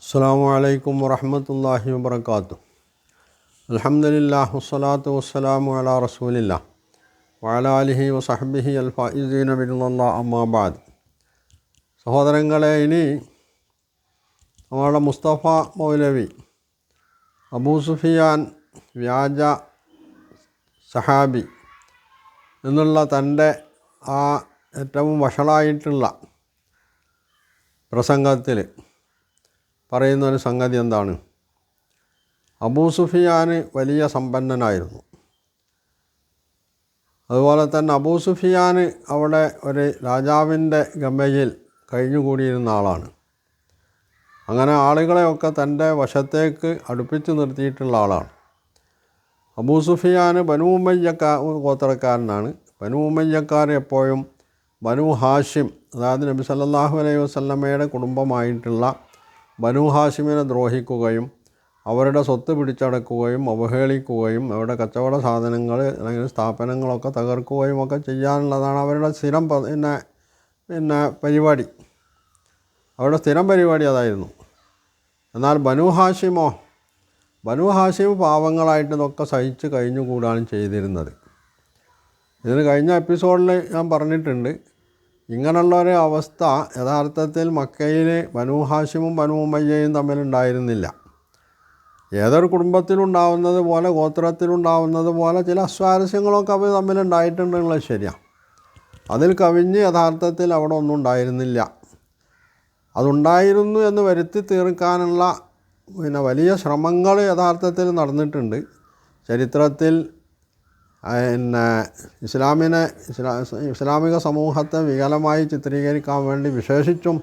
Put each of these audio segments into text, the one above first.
അസ്സലാമു അലൈക്കും വറഹ്മത്തുള്ളാഹി വബറകാതുഹു. അൽഹംദുലില്ലാഹി വസ്സലാത്തു വസ്സലാമു അലാ റസൂലില്ലാഹ് വഅലാ ആലിഹി വസഹ്ബിഹി അൽ ഫായിസീന ബിറളില്ലാഹി അമ്മാ ബഅദ്. സഹോദരങ്ങളെ, ഇനി നമ്മളുടെ മുസ്തഫ മൗലവി അബൂ സുഫിയാൻ വ്യാജ സഹാബി എന്നുള്ള തൻ്റെ ആ ഏറ്റവും വഷളായിട്ടുള്ള പ്രസംഗത്തിൽ പറയുന്നൊരു സംഗതി എന്താണ്? അബൂ സുഫിയാൻ വലിയ സമ്പന്നനായിരുന്നു. അതുപോലെ തന്നെ അബൂ സുഫിയാൻ അവിടെ ഒരു രാജാവിൻ്റെ ഗമയിൽ കഴിഞ്ഞുകൂടിയിരുന്ന ആളാണ്. അങ്ങനെ ആളുകളെയൊക്കെ തൻ്റെ വശത്തേക്ക് അടുപ്പിച്ച് നിർത്തിയിട്ടുള്ള ആളാണ്. അബൂ സുഫിയാൻ ബനൂ ഉമയ്യ ഗോത്രക്കാരനാണ്. ബനൂ ഉമയ്യക്കാർ എപ്പോഴും ബനൂ ഹാഷിം, അതായത് നബി സല്ലല്ലാഹു അലൈഹി വസല്ലമയുടെ കുടുംബമായിട്ടുള്ള ബനൂ ഹാഷിമിനെ ദ്രോഹിക്കുകയും അവരുടെ സ്വത്ത് പിടിച്ചടക്കുകയും അവഹേളിക്കുകയും അവരുടെ കച്ചവട സാധനങ്ങൾ അല്ലെങ്കിൽ സ്ഥാപനങ്ങളൊക്കെ തകർക്കുകയും ഒക്കെ ചെയ്യാനുള്ളതാണ് അവരുടെ സ്ഥിരം പരിപാടി. അവരുടെ സ്ഥിരം പരിപാടി അതായിരുന്നു. എന്നാൽ ബനൂ ഹാഷിം പാവങ്ങളായിട്ട് ഇതൊക്കെ സഹിച്ച് കഴിഞ്ഞുകൂടാണ് ചെയ്തിരുന്നത്. ഇതിന് കഴിഞ്ഞ എപ്പിസോഡിൽ ഞാൻ പറഞ്ഞിട്ടുണ്ട്, ഇങ്ങനെയുള്ളൊരു അവസ്ഥ യഥാർത്ഥത്തിൽ മക്കയിൽ ബനൂ ഹാഷിമും ബനൂ ഉമയ്യയും തമ്മിലുണ്ടായിരുന്നില്ല. ഏതൊരു കുടുംബത്തിലുണ്ടാവുന്നത് പോലെ ഗോത്രത്തിലുണ്ടാവുന്നത് പോലെ ചില അസ്വാരസ്യങ്ങളൊക്കെ അവർ തമ്മിലുണ്ടായിട്ടുണ്ടെന്നുള്ളത് ശരിയാണ്. അതിൽ കവിഞ്ഞ് യഥാർത്ഥത്തിൽ അവിടെ ഒന്നും ഉണ്ടായിരുന്നില്ല. അതുണ്ടായിരുന്നു എന്ന് വരുത്തി തീർക്കാനുള്ള വലിയ ശ്രമങ്ങൾ യഥാർത്ഥത്തിൽ നടന്നിട്ടുണ്ട്. ചരിത്രത്തിൽ ഇസ്ലാമിക സമൂഹത്തെ വികലമായി ചിത്രീകരിക്കാൻ വേണ്ടി വിശേഷിച്ചും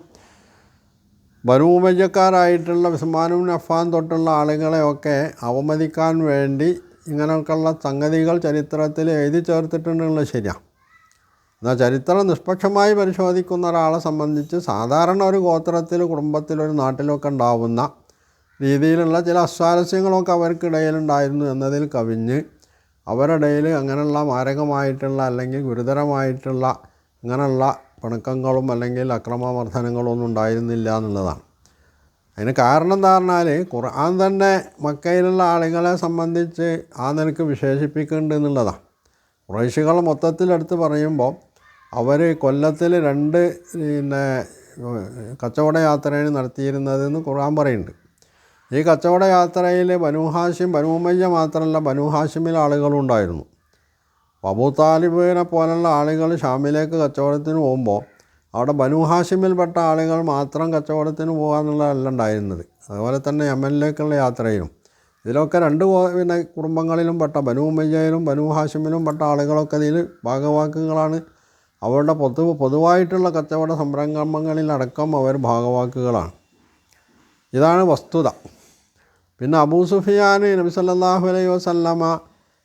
ബനൂ ഉമയ്യക്കാരായിട്ടുള്ള ഉസ്മാൻ ഇബ്നു അഫ്ഫാൻ തൊട്ടുള്ള ആളുകളെയൊക്കെ അവമതിക്കാൻ വേണ്ടി ഇങ്ങനെയൊക്കെയുള്ള സംഗതികൾ ചരിത്രത്തിൽ എഴുതി ചേർത്തിട്ടുണ്ടെന്നുള്ളത് ശരിയാണ്. എന്നാൽ ചരിത്രം നിഷ്പക്ഷമായി പരിശോധിക്കുന്ന ഒരാളെ സംബന്ധിച്ച് സാധാരണ ഒരു ഗോത്രത്തിൽ, കുടുംബത്തിലൊരു നാട്ടിലൊക്കെ ഉണ്ടാവുന്ന രീതിയിലുള്ള ചില അസ്വാരസ്യങ്ങളൊക്കെ അവർക്കിടയിലുണ്ടായിരുന്നു എന്നതിൽ കവിഞ്ഞ് അവരുടെ ഇടയിൽ അങ്ങനെയുള്ള മാരകമായിട്ടുള്ള അല്ലെങ്കിൽ ഗുരുതരമായിട്ടുള്ള അങ്ങനെയുള്ള പിണക്കങ്ങളും അല്ലെങ്കിൽ അക്രമമർദ്ദനങ്ങളും ഒന്നും ഉണ്ടായിരുന്നില്ല എന്നുള്ളതാണ്. അതിന് കാരണം എന്താ പറഞ്ഞാൽ, ഖുർആൻ തന്നെ മക്കയിലുള്ള ആളുകളെ സംബന്ധിച്ച് ആ നിലക്ക് വിശേഷിപ്പിക്കുന്നുണ്ട് എന്നുള്ളതാണ്. ഖുറൈശികൾ മൊത്തത്തിലെടുത്ത് പറയുമ്പോൾ അവർ കൊല്ലത്തിൽ 2 കച്ചവട യാത്രയാണ് നടത്തിയിരുന്നതെന്ന് ഖുർആൻ പറയുന്നുണ്ട്. ഈ കച്ചവട യാത്രയിൽ ബനൂ ഹാഷിം, ബനൂ ഉമയ്യ മാത്രമല്ല ബനൂ ഹാഷിമിൽ ആളുകളുണ്ടായിരുന്നു. അബൂ താലിബിനെ പോലുള്ള ആളുകൾ ഷാമിലേക്ക് കച്ചവടത്തിന് പോകുമ്പോൾ അവിടെ ബനൂ ഹാഷിമിൽപ്പെട്ട ആളുകൾ മാത്രം കച്ചവടത്തിന് പോകാമെന്നുള്ളതല്ല ഉണ്ടായിരുന്നത്. അതുപോലെ തന്നെ യമനിലേക്കുള്ള യാത്രയിലും ഇതിലൊക്കെ 2 കുടുംബങ്ങളിലും പെട്ട ബനൂ ഉമയ്യയിലും ബനൂ ഹാഷിമിലും പെട്ട ആളുകളൊക്കെ ഇതിൽ ഭാഗവാക്കുകളാണ്. അവരുടെ പൊതുവായിട്ടുള്ള കച്ചവട സംരംഭങ്ങളിലടക്കം അവർ ഭാഗവാക്കുകളാണ്. ഇതാണ് വസ്തുത. പിന്നെ അബൂ സുഫിയാൻ നബി സല്ലല്ലാഹു അലൈഹി വസല്ലമ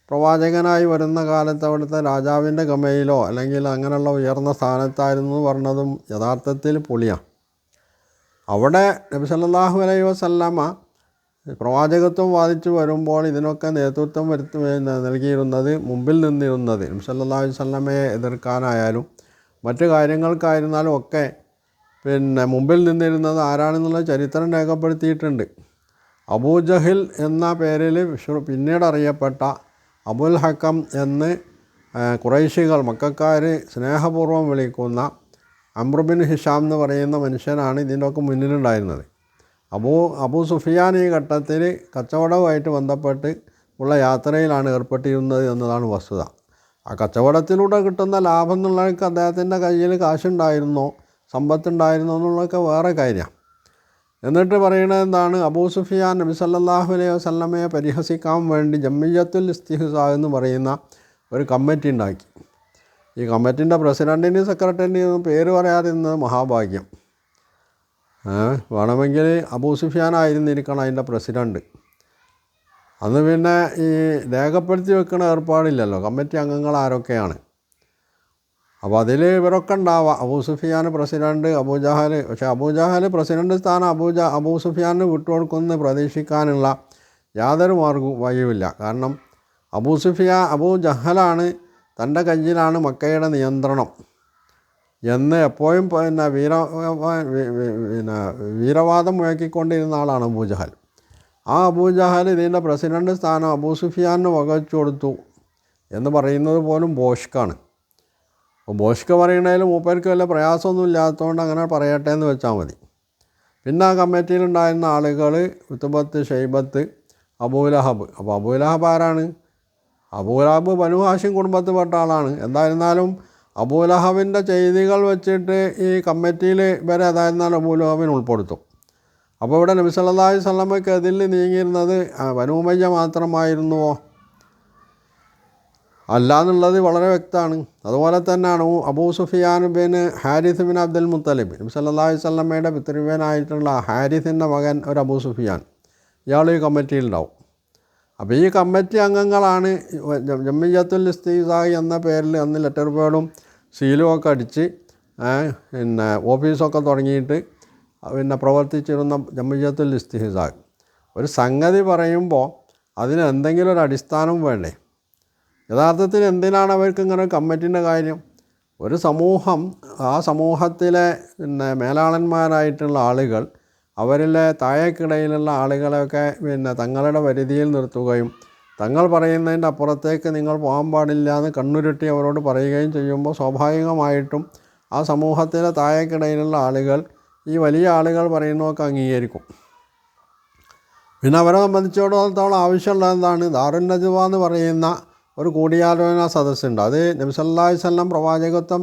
പ്രവാചകനായി വരുന്ന കാലത്ത് അവിടുത്തെ രാജാവിൻ്റെ ഗമയിലോ അല്ലെങ്കിൽ അങ്ങനെയുള്ള ഉയർന്ന സ്ഥാനത്തായിരുന്നു പറഞ്ഞതും യഥാർത്ഥത്തിൽ പൊളിയാണ്. അവിടെ നബി സല്ലല്ലാഹു അലൈഹി വസല്ലമ പ്രവാചകത്വം വാദിച്ചു വരുമ്പോൾ ഇതിനൊക്കെ നേതൃത്വം നൽകിയിരുന്നത്, മുമ്പിൽ നിന്നിരുന്നത് നബി സല്ലല്ലാഹു അലൈഹി വസല്ലമയെ എതിർക്കാനായാലും മറ്റു കാര്യങ്ങൾക്കായിരുന്നാലും ഒക്കെ മുമ്പിൽ നിന്നിരുന്നത് ആരാണെന്നുള്ള ചരിത്രം രേഖപ്പെടുത്തിയിട്ടുണ്ട്. അബൂജഹിൽ എന്ന പേരിൽ പിന്നീട് അറിയപ്പെട്ട അബുൽ ഹക്കം എന്ന് ഖുറൈശികൾ, മക്കക്കാർ സ്നേഹപൂർവ്വം വിളിക്കുന്ന അംർ ബിൻ ഹിഷാം എന്ന് പറയുന്ന മനുഷ്യനാണ് ഇതിൻ്റെയൊക്കെ മുന്നിലുണ്ടായിരുന്നത്. അബൂ സുഫിയാൻ ഈ ഘട്ടത്തിൽ കച്ചവടവുമായിട്ട് ബന്ധപ്പെട്ട് ഉള്ള യാത്രയിലാണ് ഏർപ്പെട്ടിരുന്നത് എന്നതാണ് വസ്തുത. ആ കച്ചവടത്തിലൂടെ കിട്ടുന്ന ലാഭം എന്നുള്ളതൊക്കെ അദ്ദേഹത്തിൻ്റെ കയ്യിൽ കാശുണ്ടായിരുന്നോ സമ്പത്തുണ്ടായിരുന്നോ എന്നുള്ളതൊക്കെ വേറെ കാര്യമാണ്. എന്നിട്ട് പറയുന്നത് എന്താണ്? അബൂ സുഫിയാൻ നബി സല്ലല്ലാഹു അലൈഹി വസല്ലമയെ പരിഹസിക്കാൻ വേണ്ടി ജംഇയ്യത്തുൽ ഇസ്തിഹ്സാ എന്ന് പറയുന്ന ഒരു കമ്മിറ്റി ഉണ്ടാക്കി. ഈ കമ്മിറ്റിൻ്റെ പ്രസിഡൻറ്റിൻ്റെയും സെക്രട്ടറിൻ്റെയും പേര് പറയാതിരുന്നത് മഹാഭാഗ്യം. വേണമെങ്കിൽ അബൂ സുഫിയാൻ ആയിരുന്നിരിക്കണം അതിൻ്റെ പ്രസിഡൻറ്റ്. അന്ന് പിന്നെ ഈ രേഖപ്പെടുത്തി വെക്കുന്ന ഏർപ്പാടില്ലല്ലോ കമ്മിറ്റി അംഗങ്ങൾ ആരൊക്കെയാണ്. അപ്പോൾ അതിൽ ഇവരൊക്കെ ഉണ്ടാവാം. അബൂ സുഫിയാൻ പ്രസിഡൻറ്റ്, അബൂജഹൽ. പക്ഷേ അബൂജഹൽ പ്രസിഡൻറ്റ് സ്ഥാനം അബൂ സുഫിയാന് വിട്ടുകൊടുക്കുമെന്ന് പ്രതീക്ഷിക്കാനുള്ള യാതൊരു വഴിയുമില്ല. കാരണം അബൂ ജഹലാണ്, തൻ്റെ കയ്യിലാണ് മക്കയുടെ നിയന്ത്രണം. എന്ന് എപ്പോഴും വീരവാദം മുഴക്കിക്കൊണ്ടിരുന്ന ആളാണ് അബൂജഹൽ. ആ അബൂജഹൽ ഇതിൻ്റെ പ്രസിഡൻ്റ് സ്ഥാനം അബൂ സുഫിയാനിന് വകവെച്ചു കൊടുത്തു എന്ന് പറയുന്നത് പോലും ബോഷ്കാണ്. അപ്പോൾ ബോഷ്ക പറയണതിൽ മൂപ്പർക്ക് വല്ല പ്രയാസമൊന്നും ഇല്ലാത്തതുകൊണ്ട് അങ്ങനെ പറയട്ടെ എന്ന് വെച്ചാൽ മതി. പിന്നെ ആ കമ്മിറ്റിയിലുണ്ടായിരുന്ന ആളുകൾ ഉത്ബത്ത്, ഷെയ്ബത്ത്, അബൂലഹബ്. അപ്പോൾ അബൂലഹബ് ആരാണ്? അബൂലഹബ് ബനു ഹാഷിം കുടുംബത്തിൽപ്പെട്ട ആളാണ്. എന്തായിരുന്നാലും അബൂലഹബിൻ്റെ ചെയ്തികൾ വെച്ചിട്ട് ഈ കമ്മിറ്റിയിൽ വരെ ഏതായിരുന്നാലും അബൂലഹബിന് ഉൾപ്പെടുത്തും. അപ്പോൾ ഇവിടെ നബി സല്ലല്ലാഹു അലൈഹി വസല്ലമയ്ക്ക് എതിൽ നീങ്ങിയിരുന്നത് ബനൂ ഉമയ്യ മാത്രമായിരുന്നുവോ? അല്ല എന്നുള്ളത് വളരെ വ്യക്തമാണ്. അതുപോലെ തന്നെയാണ് Abu Sufyan bin Harith bin Abdul Muttalib. നബി സല്ലല്ലാഹു അലൈഹി വസല്ലമയുടെ പിതൃവ്യനായിട്ടുള്ള ഹാരിസിൻ്റെ മകൻ ഒരു അബൂ സുഫിയാൻ, ഇയാൾ ഈ കമ്മിറ്റിയിലുണ്ടാവും. അപ്പോൾ ഈ കമ്മിറ്റി അംഗങ്ങളാണ് ജമിയ്യത്തുൽ ഇസ്തിഗ്സാഇ എന്ന പേരിൽ അന്ന് ലെറ്റർ പേഡും സീലും ഒക്കെ അടിച്ച് ഓഫീസൊക്കെ തുടങ്ങിയിട്ട് പ്രവർത്തിച്ചിരുന്ന ജമിയ്യത്തുൽ ഇസ്തിഗ്സാഇ. ഒരു സംഗതി പറയുമ്പോൾ അതിന് എന്തെങ്കിലും ഒരു അടിസ്ഥാനം വേണ്ടേ? യഥാർത്ഥത്തിൽ എന്തിനാണ് അവർക്ക് ഇങ്ങനെ കമ്മിറ്റിൻ്റെ കാര്യം? ഒരു സമൂഹം, ആ സമൂഹത്തിലെ മേലാളന്മാരായിട്ടുള്ള ആളുകൾ അവരിലെ താഴേക്കിടയിലുള്ള ആളുകളെയൊക്കെ തങ്ങളുടെ പരിധിയിൽ നിർത്തുകയും തങ്ങൾ പറയുന്നതിൻ്റെ അപ്പുറത്തേക്ക് നിങ്ങൾ പോകാൻ പാടില്ല എന്ന് കണ്ണുരുട്ടി അവരോട് പറയുകയും ചെയ്യുമ്പോൾ സ്വാഭാവികമായിട്ടും ആ സമൂഹത്തിലെ താഴേക്കിടയിലുള്ള ആളുകൾ ഈ വലിയ ആളുകൾ പറയുന്നതൊക്കെ അംഗീകരിക്കും. പിന്നെ അവരെ സംബന്ധിച്ചിടത്തോളം ആവശ്യമുള്ളത് എന്താണ്? ദാറുൻ നജ്വ എന്ന് പറയുന്ന ഒരു കൂടിയാലോചന സദസ്സുണ്ട്. അത് നബി സല്ലല്ലാഹു അലൈഹി വസല്ലം പ്രവാചകത്വം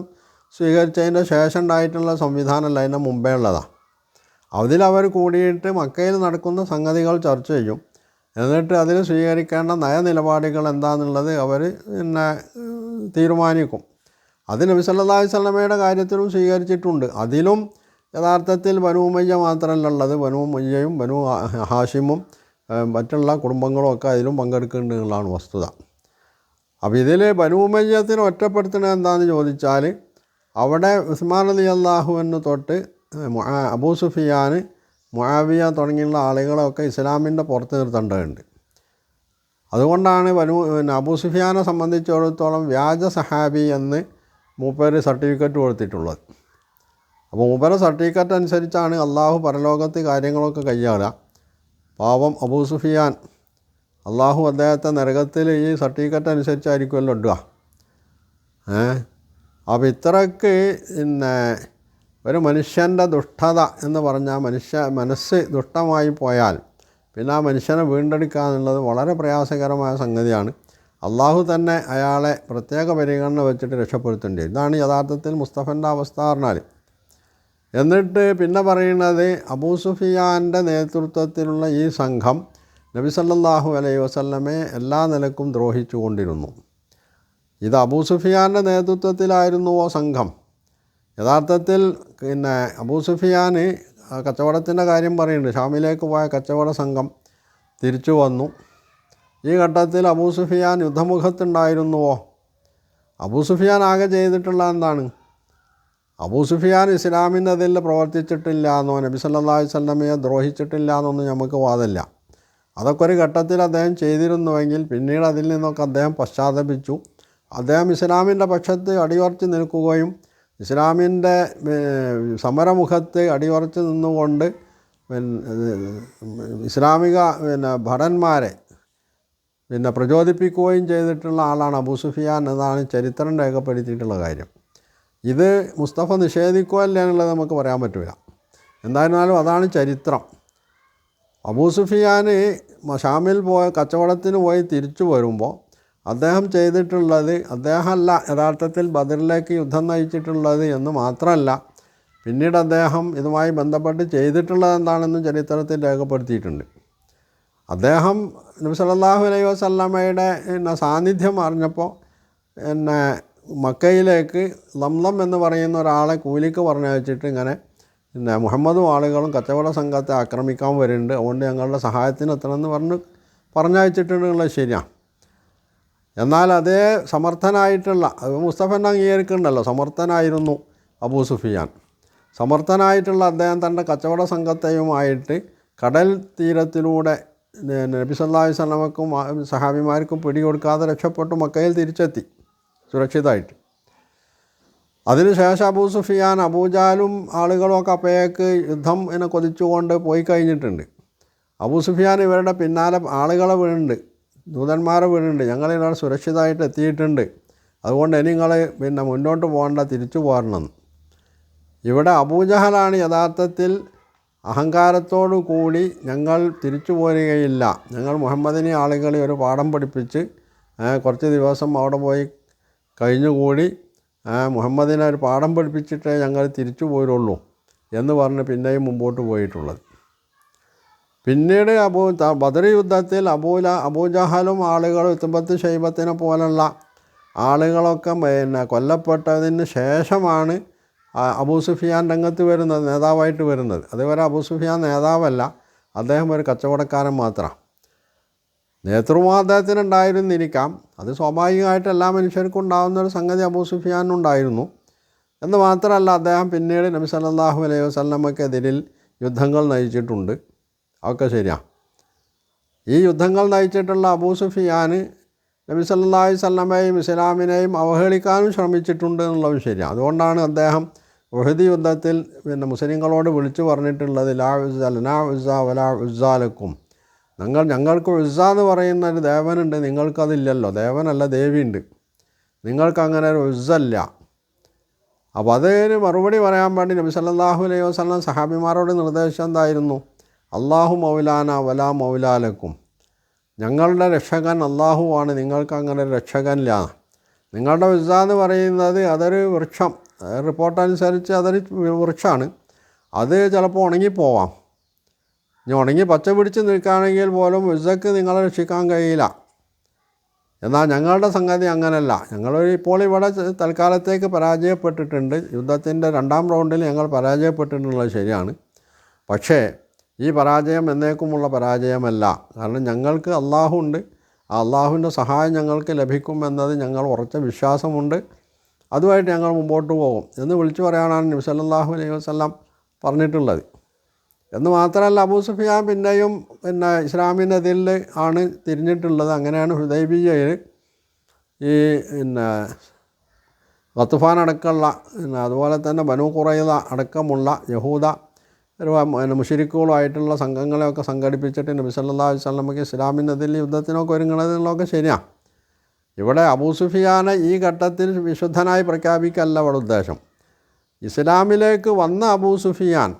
സ്വീകരിച്ചതിൻ്റെ ശേഷം ഉണ്ടായിട്ടുള്ള സംവിധാനമല്ല, അതിൻ്റെ മുമ്പേ ഉള്ളതാണ്. അതിലവർ കൂടിയിട്ട് മക്കയിൽ നടക്കുന്ന സംഗതികൾ ചർച്ച ചെയ്യും. എന്നിട്ട് അതിൽ സ്വീകരിക്കേണ്ട നയനിലപാടുകൾ എന്താണെന്നുള്ളത് അവർ തീരുമാനിക്കും. അത് നബി സല്ലല്ലാഹു അലൈഹി വസല്ലമയുടെ കാര്യത്തിലും സ്വീകരിച്ചിട്ടുണ്ട്. അതിലും യഥാർത്ഥത്തിൽ ബനൂ ഉമയ്യ മാത്രമല്ല ഉള്ളത്, ബനൂ ഉമയ്യയും ബനൂ ഹാഷിമും മറ്റുള്ള കുടുംബങ്ങളും ഒക്കെ അതിലും പങ്കെടുക്കുന്നുണ്ട് എന്നുള്ളതാണ് വസ്തുത. അപ്പോൾ ഇതിൽ ബനൂ ഉമയ്യത്തിനെ ഒറ്റപ്പെടുത്തുന്നത് എന്താണെന്ന് ചോദിച്ചാൽ, അവിടെ ഉസ്മാൻ റളിയല്ലാഹു അൻഹു തൊട്ട് അബൂ സുഫിയാൻ, മുആവിയ തുടങ്ങിയുള്ള ആളുകളെയൊക്കെ ഇസ്ലാമിൻ്റെ പുറത്ത് നിർത്തേണ്ടതുണ്ട്. അതുകൊണ്ടാണ് അബൂ സുഫിയാനെ സംബന്ധിച്ചിടത്തോളം വ്യാജ സഹാബി എന്ന് മൂപ്പര് സർട്ടിഫിക്കറ്റ് കൊടുത്തിട്ടുള്ളത്. അപ്പോൾ മൂപ്പരെ സർട്ടിഫിക്കറ്റ് അനുസരിച്ചാണ് അള്ളാഹു പരലോകത്ത് കാര്യങ്ങളൊക്കെ കൈയാളുക. പാവം അബൂ സുഫിയാൻ, അള്ളാഹു അദ്ദേഹത്തെ നരകത്തിൽ ഈ സർട്ടിഫിക്കറ്റ് അനുസരിച്ചായിരിക്കുമല്ലോ ഇടുക. അപ്പോൾ ഇത്രയ്ക്ക് ഒരു മനുഷ്യൻ്റെ ദുഷ്ടത എന്ന് പറഞ്ഞാൽ മനസ്സ് ദുഷ്ടമായി പോയാൽ പിന്നെ ആ മനുഷ്യനെ വീണ്ടെടുക്കുക എന്നുള്ളത് വളരെ പ്രയാസകരമായ സംഗതിയാണ്. അള്ളാഹു തന്നെ അയാളെ പ്രത്യേക പരിഗണന വെച്ചിട്ട് രക്ഷപ്പെടുത്തേണ്ടി. ഇതാണ് യഥാർത്ഥത്തിൽ മുസ്തഫൻ്റെ അവസ്ഥ പറഞ്ഞാൽ. എന്നിട്ട് പിന്നെ പറയുന്നത് അബൂ സുഫിയാൻ്റെ നേതൃത്വത്തിലുള്ള ഈ സംഘം നബി സല്ലല്ലാഹു അലൈഹി വസല്ലമയെ എല്ലാ നിലക്കും ദ്രോഹിച്ചു കൊണ്ടിരുന്നു. ഇത് അബൂ സുഫിയാൻ്റെ നേതൃത്വത്തിലായിരുന്നുവോ സംഘം? യഥാർത്ഥത്തിൽ അബൂ സുഫിയാൻ കച്ചവടത്തിൻ്റെ കാര്യം പറയുന്നുണ്ട്. ഷാമിലേക്ക് പോയ കച്ചവട സംഘം തിരിച്ചു വന്നു. ഈ ഘട്ടത്തിൽ അബൂ സുഫിയാൻ യുദ്ധമുഖത്തുണ്ടായിരുന്നുവോ? അബൂ സുഫിയാൻ ആകെ ചെയ്തിട്ടുള്ള എന്താണ്? അബൂ സുഫിയാൻ ഇസ്ലാമിൻ്റെ അതിൽ പ്രവർത്തിച്ചിട്ടില്ല എന്നോ നബി സല്ലല്ലാഹു അലൈഹി വസല്ലമയെ ദ്രോഹിച്ചിട്ടില്ല എന്നൊന്നും നമുക്ക് വാദമില്ല. അതൊക്കെ ഒരു ഘട്ടത്തിൽ അദ്ദേഹം ചെയ്തിരുന്നുവെങ്കിൽ പിന്നീട് അതിൽ നിന്നൊക്കെ അദ്ദേഹം പശ്ചാത്തപിച്ചു. അദ്ദേഹം ഇസ്ലാമിൻ്റെ പക്ഷത്ത് അടിയുറച്ച് നിൽക്കുകയും ഇസ്ലാമിൻ്റെ സമരമുഖത്ത് അടിയുറച്ച് നിന്നുകൊണ്ട് ഇസ്ലാമിക ഭടന്മാരെ പ്രചോദിപ്പിക്കുകയും ചെയ്തിട്ടുള്ള ആളാണ് അബൂ സുഫിയാൻ എന്നാണ് ചരിത്രം രേഖപ്പെടുത്തിയിട്ടുള്ള കാര്യം. ഇത് മുസ്തഫ നിഷേധിക്കുകയല്ല എന്നുള്ളത് നമുക്ക് പറയാൻ പറ്റില്ല. എന്തായിരുന്നാലും അതാണ് ചരിത്രം. അബൂ സുഫിയാൻ ഷാമിൽ കച്ചവടത്തിന് പോയി തിരിച്ചു വരുമ്പോൾ അദ്ദേഹം ചെയ്തിട്ടുള്ളത്, അദ്ദേഹമല്ല യഥാർത്ഥത്തിൽ ബദറിലേക്ക് യുദ്ധം നയിച്ചിട്ടുള്ളത് എന്ന് മാത്രമല്ല, പിന്നീട് അദ്ദേഹം ഇതുമായി ബന്ധപ്പെട്ട് ചെയ്തിട്ടുള്ളത് എന്താണെന്നും ചരിത്രത്തിൽ രേഖപ്പെടുത്തിയിട്ടുണ്ട്. അദ്ദേഹം നബി സല്ലല്ലാഹു അലൈഹി വസല്ലമയുടെ സാന്നിധ്യം അറിഞ്ഞപ്പോൾ മക്കയിലേക്ക് ലംലം എന്ന് പറയുന്ന ഒരാളെ കൂലിക്ക് പറഞ്ഞയച്ചിട്ട് ഇങ്ങനെ മുഹമ്മദും ആളുകളും കച്ചവട സംഘത്തെ ആക്രമിക്കാൻ വരുന്നുണ്ട്, അതുകൊണ്ട് ഞങ്ങളുടെ സഹായത്തിന് എത്തണമെന്ന് പറഞ്ഞയച്ചിട്ടുണ്ടെന്നുള്ളത് ശരിയാണ്. എന്നാൽ അതേ സമർത്ഥനായിട്ടുള്ള, മുസ്തഫനെ അംഗീകരിക്കുന്നുണ്ടല്ലോ, സമർത്ഥനായിരുന്നു അബൂ സുഫിയാൻ. സമർത്ഥനായിട്ടുള്ള അദ്ദേഹം തൻ്റെ കച്ചവട സംഘത്തെയുമായിട്ട് കടൽ തീരത്തിലൂടെ നബി സല്ലല്ലാഹു അലൈഹി വസല്ലമക്കും സഹാബിമാർക്കും പിടികൊടുക്കാതെ രക്ഷപ്പെട്ടു മക്കയിൽ തിരിച്ചെത്തി സുരക്ഷിതമായിട്ട്. അതിനുശേഷം അബൂ സുഫിയാൻ അബൂജാലും ആളുകളൊക്കെ അപ്പോഴേക്ക് യുദ്ധം എന്നെ കൊതിച്ചുകൊണ്ട് പോയി കഴിഞ്ഞിട്ടുണ്ട്. അബൂ സുഫിയാൻ ഇവരുടെ പിന്നാലെ ആളുകളെ വീഴുന്നുണ്ട്, ദൂതന്മാരെ വീഴുന്നുണ്ട്, ഞങ്ങളിവിടെ സുരക്ഷിതമായിട്ട് എത്തിയിട്ടുണ്ട്, അതുകൊണ്ട് ഇനി നിങ്ങൾ മുന്നോട്ട് പോകേണ്ട, തിരിച്ചു പോരണമെന്ന്. ഇവിടെ അബൂജഹലാണ് യഥാർത്ഥത്തിൽ അഹങ്കാരത്തോടു കൂടി ഞങ്ങൾ തിരിച്ചു പോരുകയില്ല, ഞങ്ങൾ മുഹമ്മദിനെ ആളുകളെ ഒരു പാഠം പഠിപ്പിച്ച് കുറച്ച് ദിവസം അവിടെ പോയി കഴിഞ്ഞുകൂടി മുഹമ്മദിനെ ഒരു പാഠം പഠിപ്പിച്ചിട്ടേ ഞങ്ങൾ തിരിച്ചു പോരുള്ളൂ എന്ന് പറഞ്ഞ് പിന്നെയും മുമ്പോട്ട് പോയിട്ടുള്ളത്. പിന്നീട് ബദർ യുദ്ധത്തിൽ അബൂജഹലും ആളുകളും ഉത്ബത്ത് ഷൈബത്തിനെ പോലുള്ള ആളുകളൊക്കെ കൊല്ലപ്പെട്ടതിന് ശേഷമാണ് അബൂ സുഫിയാൻ രംഗത്ത് വരുന്നത്, നേതാവായിട്ട് വരുന്നത്. അതുവരെ അബൂ സുഫിയാൻ നേതാവല്ല, അദ്ദേഹം ഒരു കച്ചവടക്കാരൻ മാത്രമാണ്. നേതൃത്വം അദ്ദേഹത്തിനുണ്ടായിരുന്നിരിക്കാം, അത് സ്വാഭാവികമായിട്ട് എല്ലാ മനുഷ്യർക്കും ഉണ്ടാകുന്നൊരു സംഗതി അബൂ സുഫിയാനുണ്ടായിരുന്നു. എന്ന് മാത്രമല്ല, അദ്ദേഹം പിന്നീട് നബി സല്ലല്ലാഹു അലൈഹി വസല്ലമക്കെതിരിൽ യുദ്ധങ്ങൾ നയിച്ചിട്ടുണ്ട്. അതൊക്കെ ശരിയാണ്. ഈ യുദ്ധങ്ങൾ നയിച്ചിട്ടുള്ള അബൂ സുഫിയാൻ നബി സല്ലല്ലാഹു അലൈഹി വസല്ലമയെയും ഇസ്ലാമിനെയും അവഹേളിക്കാനും ശ്രമിച്ചിട്ടുണ്ട് എന്നുള്ളതും ശരിയാണ്. അതുകൊണ്ടാണ് അദ്ദേഹം ഉഹദ് യുദ്ധത്തിൽ മുസ്ലിങ്ങളോട് വിളിച്ചു പറഞ്ഞിട്ടുള്ളത്, ലാ ഉസ്സ ലനാ ഉസ്സ വലാ ഉസ്സ ലക്കും, ഞങ്ങൾക്ക് ഉസ്സ എന്ന് പറയുന്ന ഒരു ദേവനുണ്ട്, നിങ്ങൾക്കതില്ലല്ലോ, ദേവനല്ല ദേവിയുണ്ട്, നിങ്ങൾക്കങ്ങനെ ഒരു ഉസ്സ ഇല്ല. അപ്പോൾ അതിന് മറുപടി പറയാൻ വേണ്ടി നബി സല്ലല്ലാഹു അലൈഹി വസല്ലം സഹാബിമാരോട് നിർദ്ദേശം എന്തായിരുന്നു? അല്ലാഹു മൗലാന വലാ മൗലാലക്കും, ഞങ്ങളുടെ രക്ഷകൻ അള്ളാഹുവാണ്, നിങ്ങൾക്ക് അങ്ങനെ ഒരു രക്ഷകനില്ല. നിങ്ങളുടെ ഉസ്സ എന്ന് പറയുന്നത് അതൊരു വൃക്ഷം, റിപ്പോർട്ട് അനുസരിച്ച് അതൊരു വൃക്ഷമാണ്, അത് ചിലപ്പോൾ ഉണങ്ങിപ്പോവാം. ഇനി ഉണങ്ങി പച്ച പിടിച്ച് നിൽക്കുകയാണെങ്കിൽ പോലും ഉസ്സക്ക് നിങ്ങളെ രക്ഷിക്കാൻ കഴിയില്ല. എന്നാൽ ഞങ്ങളുടെ സംഗതി അങ്ങനെയല്ല, ഇപ്പോൾ ഇവിടെ തൽക്കാലത്തേക്ക് പരാജയപ്പെട്ടിട്ടുണ്ട്, യുദ്ധത്തിൻ്റെ 2ാം റൗണ്ടിൽ ഞങ്ങൾ പരാജയപ്പെട്ടിട്ടുള്ളത് ശരിയാണ്. പക്ഷേ ഈ പരാജയം എന്നേക്കുമുള്ള പരാജയമല്ല. കാരണം ഞങ്ങൾക്ക് അള്ളാഹു ഉണ്ട്, ആ അള്ളാഹുവിൻ്റെ സഹായം ഞങ്ങൾക്ക് ലഭിക്കുമെന്നത് ഞങ്ങൾ ഉറച്ച വിശ്വാസമുണ്ട്, അതുമായിട്ട് ഞങ്ങൾ മുമ്പോട്ട് പോകും എന്ന് വിളിച്ചു പറയാനാണ് നബി സല്ലല്ലാഹു അലൈഹി വസല്ലം പറഞ്ഞിട്ടുള്ളത്. എന്ന് മാത്രമല്ല, അബൂ സുഫിയാൻ പിന്നെയും ഇസ്ലാമിനെതിരിൽ ആണ് തിരിഞ്ഞിട്ടുള്ളത്. അങ്ങനെയാണ് ഹുദൈബിയയിൽ ഈ ഗത്ഫാൻ അടക്കമുള്ള അതുപോലെ തന്നെ ബനൂ ഖുറൈള അടക്കമുള്ള യഹൂദ മുശ്രിക്കുകളുമായിട്ടുള്ള സംഘങ്ങളെയൊക്കെ സംഘടിപ്പിച്ചിട്ട് നബി സല്ലല്ലാഹു അലൈഹി വസല്ലമയ്ക്ക് ഇസ്ലാമിനെതിരിൽ യുദ്ധത്തിനൊക്കെ ഒരുങ്ങുന്നതിനുള്ളതൊക്കെ ശരിയാണ്. ഇവിടെ അബൂ സുഫിയാനെ ഈ ഘട്ടത്തിൽ വിശുദ്ധനായി പ്രഖ്യാപിക്കല്ല ഇവിടെ ഉദ്ദേശം. ഇസ്ലാമിലേക്ക് വന്ന അബൂ സുഫിയാൻ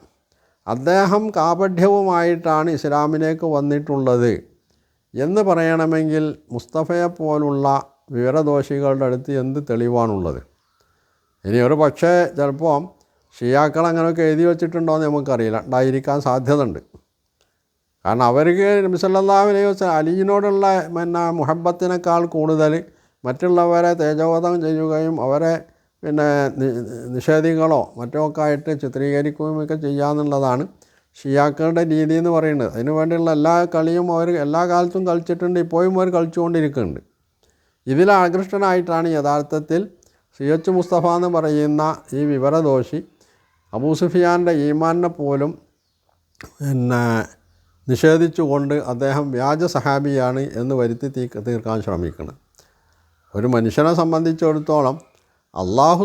അദ്ദേഹം കാപഢ്യവുമായിട്ടാണ് ഇസ്ലാമിലേക്ക് വന്നിട്ടുള്ളത് എന്ന് പറയണമെങ്കിൽ മുസ്തഫയെപ്പോലുള്ള വിവരദോഷികളുടെ അടുത്ത് എന്ത് തെളിവാണുള്ളത്? ഇനി ഒരു പക്ഷേ ചിലപ്പോൾ ഷിയാക്കൾ അങ്ങനെയൊക്കെ എഴുതി വച്ചിട്ടുണ്ടോ എന്ന് നമുക്കറിയില്ല, ഉണ്ടായിരിക്കാൻ സാധ്യതയുണ്ട്. കാരണം അവർക്ക് നബി സല്ലല്ലാഹു അലൈഹി വസല്ലം അലിയിനോടുള്ള മുഹബ്ബത്തിനേക്കാൾ കൂടുതൽ മറ്റുള്ളവരെ തേജോവധം ചെയ്യുകയും അവരെ നിഷേധികളോ മറ്റോ ഒക്കെ ആയിട്ട് ചിത്രീകരിക്കുകയും ഒക്കെ ചെയ്യാന്നുള്ളതാണ് ഷിയാക്കളുടെ രീതി എന്ന് പറയുന്നത്. അതിനു വേണ്ടിയുള്ള എല്ലാ കളിയും അവർ എല്ലാ കാലത്തും കളിച്ചിട്ടുണ്ട്, ഇപ്പോഴും അവർ കളിച്ചുകൊണ്ടിരിക്കുന്നുണ്ട്. ഇതിൽ ആകൃഷ്ടനായിട്ടാണ് യഥാർത്ഥത്തിൽ CH മുസ്തഫ എന്ന് പറയുന്ന ഈ വിവരദോഷി അബൂ സുഫിയാൻ്റെ ഈമാനിനെ പോലും നിഷേധിച്ചുകൊണ്ട് അദ്ദേഹം വ്യാജ സഹാബിയാണ് എന്ന് വരുത്തി തീർക്കാൻ ശ്രമിക്കുന്നത്. ഒരു മനുഷ്യനെ സംബന്ധിച്ചിടത്തോളം അള്ളാഹു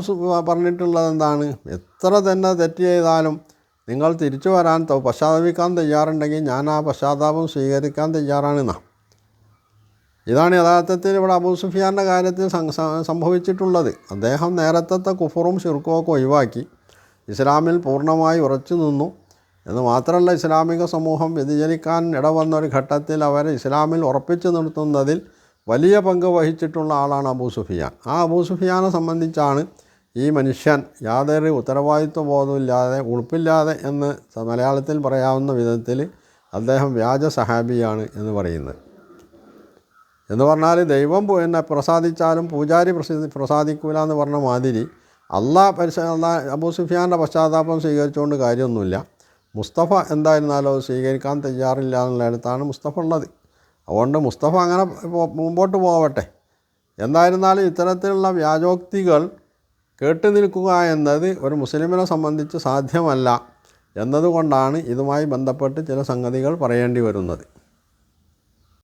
പറഞ്ഞിട്ടുള്ളത് എന്താണ്? എത്ര തന്നെ തെറ്റ് ചെയ്താലും നിങ്ങൾ തിരിച്ചു വരാൻ പശ്ചാത്തപിക്കാൻ തയ്യാറുണ്ടെങ്കിൽ ഞാൻ ആ പശ്ചാത്താപം സ്വീകരിക്കാൻ തയ്യാറാണെന്നാണ്. ഇതാണ് യഥാർത്ഥത്തിൽ ഇവിടെ അബൂ സുഫിയാൻ്റെ കാര്യത്തിൽ സംഭവിച്ചിട്ടുള്ളത്. അദ്ദേഹം നേരത്തെ കുഫറും ശിർക്കും ഒക്കെ ഒഴിവാക്കി ഇസ്ലാമിൽ പൂർണ്ണമായി ഉറച്ചു നിന്നു എന്ന് മാത്രമല്ല, ഇസ്ലാമിക സമൂഹം വ്യതിചലിക്കാൻ ഇടവന്നൊരു ഘട്ടത്തിൽ അവരെ ഇസ്ലാമിൽ ഉറപ്പിച്ചു നിർത്തുന്നതിൽ വലിയ പങ്ക് വഹിച്ചിട്ടുള്ള ആളാണ് അബൂ സുഫിയാൻ. ആ അബൂ സുഫിയാനെ സംബന്ധിച്ചാണ് ഈ മനുഷ്യൻ യാതൊരു ഉത്തരവാദിത്വ ബോധമില്ലാതെ ഉൾപ്പില്ലാതെ എന്ന് മലയാളത്തിൽ പറയാവുന്ന വിധത്തിൽ അദ്ദേഹം വ്യാജ സഹാബിയാണ് എന്ന് പറയുന്നത്. എന്ന് പറഞ്ഞാൽ ദൈവം പ്രസാദിച്ചാലും പൂജാരി പ്രസാദിക്കൂല എന്ന് പറഞ്ഞ മാതിരി അബൂ സുഫിയാൻ്റെ പശ്ചാത്താപം സ്വീകരിച്ചുകൊണ്ട് കാര്യമൊന്നുമില്ല. മുസ്തഫ എന്തായിരുന്നാലും അത് സ്വീകരിക്കാൻ തയ്യാറില്ല എന്നുള്ളിടത്താണ് മുസ്തഫ ഉള്ളത്. അതുകൊണ്ട് മുസ്തഫ അങ്ങനെ മുമ്പോട്ട് പോവട്ടെ. എന്തായിരുന്നാലും ഇത്തരത്തിലുള്ള വ്യാജോക്തികൾ കേട്ടു നിൽക്കുക എന്നത് ഒരു മുസ്ലിമിനെ സംബന്ധിച്ച് സാധ്യമല്ല എന്നതുകൊണ്ടാണ് ഇതുമായി ബന്ധപ്പെട്ട് ചില സംഗതികൾ പറയേണ്ടി വരുന്നത്.